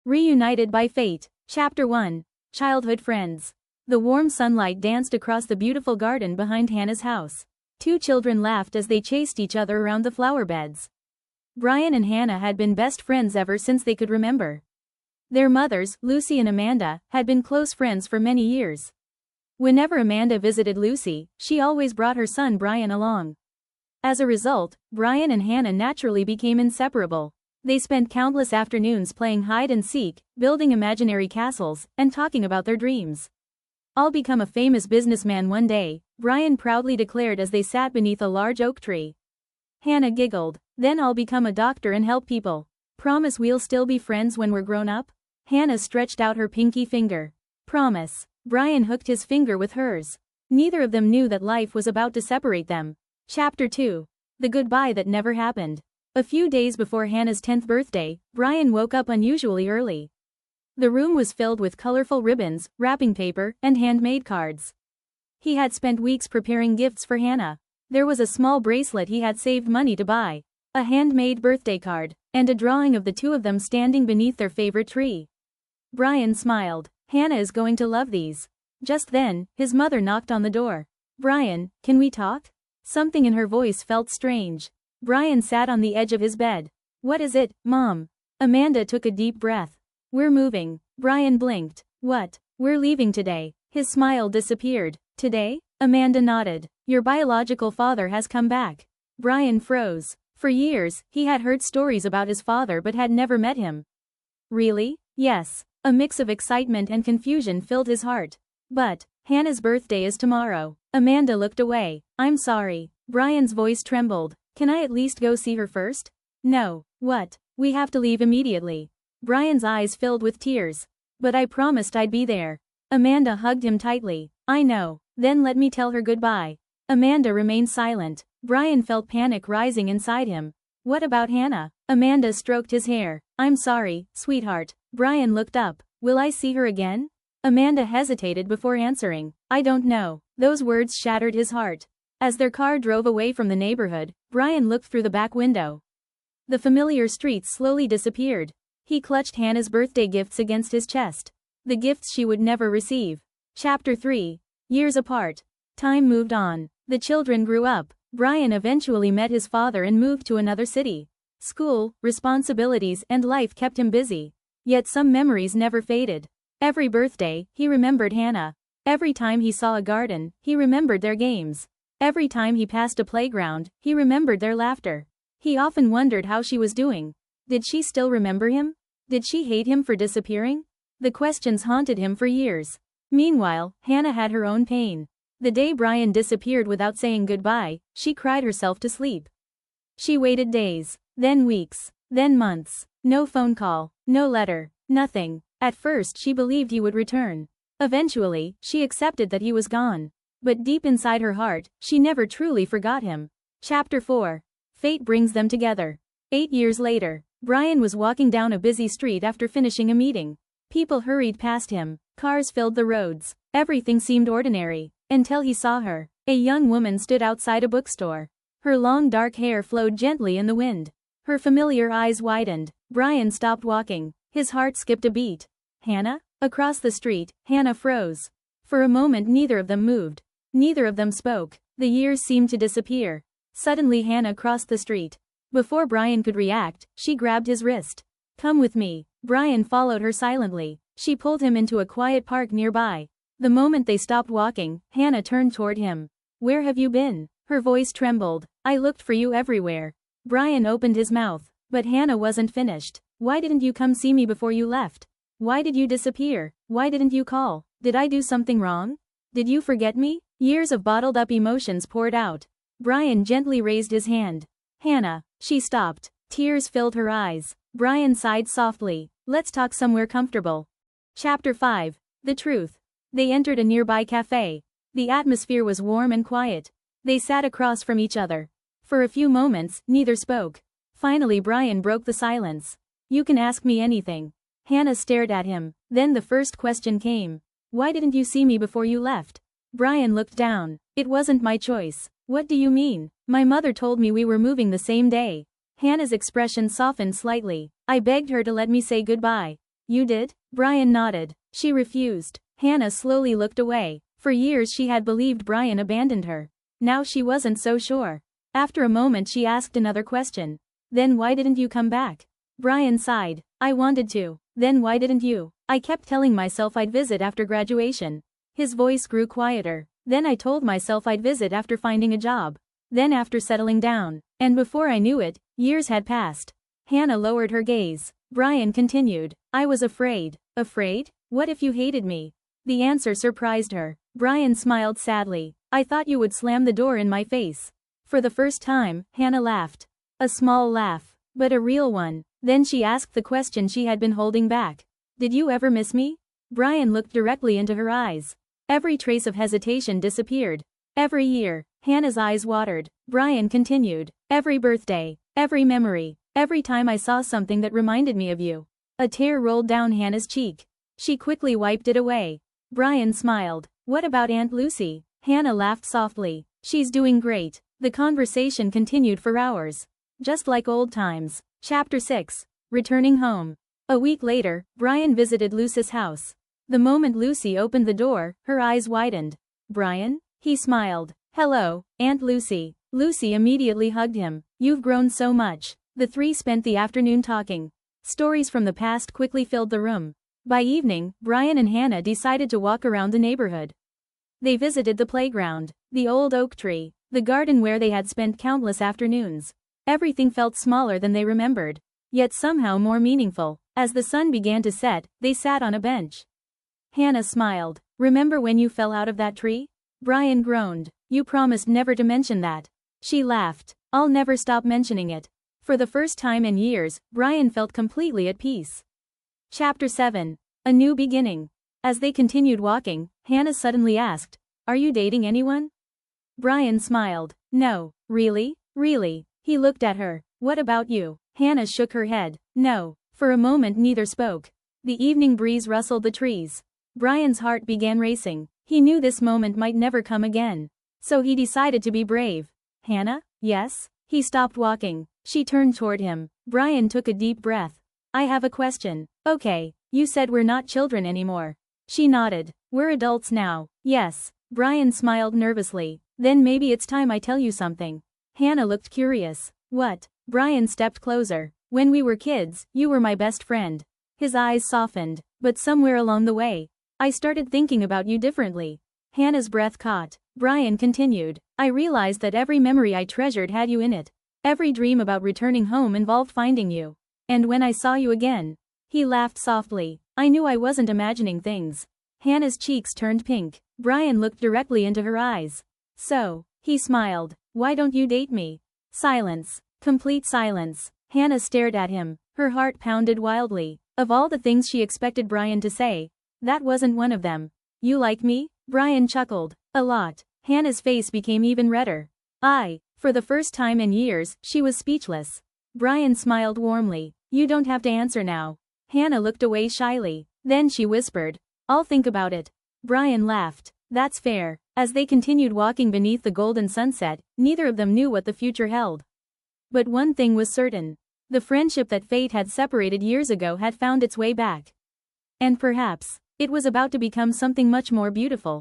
Reunited by Fate. Chapter 1. Childhood Friends. The warm sunlight danced across the beautiful garden behind Hannah's house. Two children laughed as they chased each other around the flower beds. Brian and Hannah had been best friends ever since they could remember. Their mothers, Lucy and Amanda, had been close friends for many years. Whenever Amanda visited Lucy, she always brought her son Brian along. As a result, Brian and Hannah naturally became inseparable. They spent countless afternoons playing hide and seek, building imaginary castles, and talking about their dreams. "I'll become a famous businessman one day," Brian proudly declared as they sat beneath a large oak tree. Hannah giggled. "Then I'll become a doctor and help people. Promise we'll still be friends when we're grown up?" Hannah stretched out her pinky finger. "Promise." Brian hooked his finger with hers. Neither of them knew that life was about to separate them. Chapter 2. The Goodbye That Never Happened. A few days before Hannah's 10th birthday, Brian woke up unusually early. The room was filled with colorful ribbons, wrapping paper, and handmade cards. He had spent weeks preparing gifts for Hannah. There was a small bracelet he had saved money to buy, a handmade birthday card, and a drawing of the two of them standing beneath their favorite tree. Brian smiled. Hannah is going to love these. Just then, his mother knocked on the door. "Brian, can we talk?" Something in her voice felt strange. Brian sat on the edge of his bed. "What is it, Mom?" Amanda took a deep breath. "We're moving." Brian blinked. "What?" "We're leaving today." His smile disappeared. "Today?" Amanda nodded. "Your biological father has come back." Brian froze. For years, he had heard stories about his father but had never met him. "Really?" "Yes." A mix of excitement and confusion filled his heart. "But Hannah's birthday is tomorrow." Amanda looked away. "I'm sorry." Brian's voice trembled. "Can I at least go see her first?" "No." "What?" "We have to leave immediately." Brian's eyes filled with tears. "But I promised I'd be there." Amanda hugged him tightly. "I know." "Then let me tell her goodbye." Amanda remained silent. Brian felt panic rising inside him. "What about Hannah?" Amanda stroked his hair. "I'm sorry, sweetheart." Brian looked up. "Will I see her again?" Amanda hesitated before answering. "I don't know." Those words shattered his heart. As their car drove away from the neighborhood, Brian looked through the back window. The familiar streets slowly disappeared. He clutched Hannah's birthday gifts against his chest. The gifts she would never receive. Chapter 3. Years apart. Time moved on. The children grew up. Brian eventually met his father and moved to another city. School, responsibilities, and life kept him busy. Yet some memories never faded. Every birthday, he remembered Hannah. Every time he saw a garden, he remembered their games. Every time he passed a playground, he remembered their laughter. He often wondered how she was doing. Did she still remember him? Did she hate him for disappearing? The questions haunted him for years. Meanwhile, Hannah had her own pain. The day Brian disappeared without saying goodbye, she cried herself to sleep. She waited days, then weeks, then months. No phone call, no letter, nothing. At first she believed he would return. Eventually, she accepted that he was gone. But deep inside her heart, she never truly forgot him. Chapter 4. Fate brings them together. 8 years later, Brian was walking down a busy street after finishing a meeting. People hurried past him. Cars filled the roads. Everything seemed ordinary. Until he saw her. A young woman stood outside a bookstore. Her long dark hair flowed gently in the wind. Her familiar eyes widened. Brian stopped walking. His heart skipped a beat. "Hannah?" Across the street, Hannah froze. For a moment neither of them moved. Neither of them spoke. The years seemed to disappear. Suddenly Hannah crossed the street. Before Brian could react, she grabbed his wrist. "Come with me." Brian followed her silently. She pulled him into a quiet park nearby. The moment they stopped walking, Hannah turned toward him. "Where have you been?" Her voice trembled. "I looked for you everywhere." Brian opened his mouth. But Hannah wasn't finished. "Why didn't you come see me before you left? Why did you disappear? Why didn't you call? Did I do something wrong? Did you forget me?" Years of bottled-up emotions poured out. Brian gently raised his hand. "Hannah." She stopped. Tears filled her eyes. Brian sighed softly. "Let's talk somewhere comfortable." Chapter 5. The Truth. They entered a nearby cafe. The atmosphere was warm and quiet. They sat across from each other. For a few moments, neither spoke. Finally Brian broke the silence. "You can ask me anything." Hannah stared at him. Then the first question came. "Why didn't you see me before you left?" Brian looked down. "It wasn't my choice." "What do you mean?" "My mother told me we were moving the same day." Hannah's expression softened slightly. "I begged her to let me say goodbye. You did? Brian nodded. She refused. Hannah slowly looked away. For years she had believed Brian abandoned her. Now she wasn't so sure. After a moment she asked another question. Then why didn't you come back? Brian sighed. I wanted to. Then why didn't you? I kept telling myself I'd visit after graduation. His voice grew quieter. Then I told myself I'd visit after finding a job. Then after settling down. And before I knew it, years had passed. Hannah lowered her gaze. Brian continued. I was afraid. Afraid? What if you hated me? The answer surprised her. Brian smiled sadly. I thought you would slam the door in my face. For the first time, Hannah laughed. A small laugh. But a real one. Then she asked the question she had been holding back. Did you ever miss me? Brian looked directly into her eyes. Every trace of hesitation disappeared. Every year, Hannah's eyes watered. Brian continued. Every birthday. Every memory. Every time I saw something that reminded me of you. A tear rolled down Hannah's cheek. She quickly wiped it away. Brian smiled. What about Aunt Lucy? Hannah laughed softly. She's doing great. The conversation continued for hours. Just like old times. Chapter 6. Returning home. A week later, Brian visited Lucy's house. The moment Lucy opened the door, her eyes widened. Brian? He smiled. Hello, Aunt Lucy. Lucy immediately hugged him. You've grown so much. The three spent the afternoon talking. Stories from the past quickly filled the room. By evening, Brian and Hannah decided to walk around the neighborhood. They visited the playground, the old oak tree, the garden where they had spent countless afternoons. Everything felt smaller than they remembered, yet somehow more meaningful. As the sun began to set, they sat on a bench. Hannah smiled. Remember when you fell out of that tree? Brian groaned. You promised never to mention that. She laughed. I'll never stop mentioning it. For the first time in years, Brian felt completely at peace. Chapter 7. A new beginning. As they continued walking, Hannah suddenly asked, Are you dating anyone? Brian smiled. No. Really? Really? He looked at her. What about you? Hannah shook her head. No. For a moment neither spoke. The evening breeze rustled the trees. Brian's heart began racing. He knew this moment might never come again. So he decided to be brave. Hannah? Yes? He stopped walking. She turned toward him. Brian took a deep breath. I have a question. Okay. You said we're not children anymore. She nodded. We're adults now. Yes. Brian smiled nervously. Then maybe it's time I tell you something. Hannah looked curious. What? Brian stepped closer. When we were kids, you were my best friend. His eyes softened. But somewhere along the way, I started thinking about you differently. Hannah's breath caught. Brian continued. I realized that every memory I treasured had you in it. Every dream about returning home involved finding you. And when I saw you again, he laughed softly. I knew I wasn't imagining things. Hannah's cheeks turned pink. Brian looked directly into her eyes. So, he smiled. Why don't you date me? Silence. Complete silence. Hannah stared at him. Her heart pounded wildly. Of all the things she expected Brian to say, that wasn't one of them. You like me? Brian chuckled. A lot. Hannah's face became even redder. For the first time in years, she was speechless. Brian smiled warmly. You don't have to answer now. Hannah looked away shyly. Then she whispered. I'll think about it. Brian laughed. That's fair. As they continued walking beneath the golden sunset, neither of them knew what the future held. But one thing was certain. The friendship that fate had separated years ago had found its way back. And perhaps, it was about to become something much more beautiful.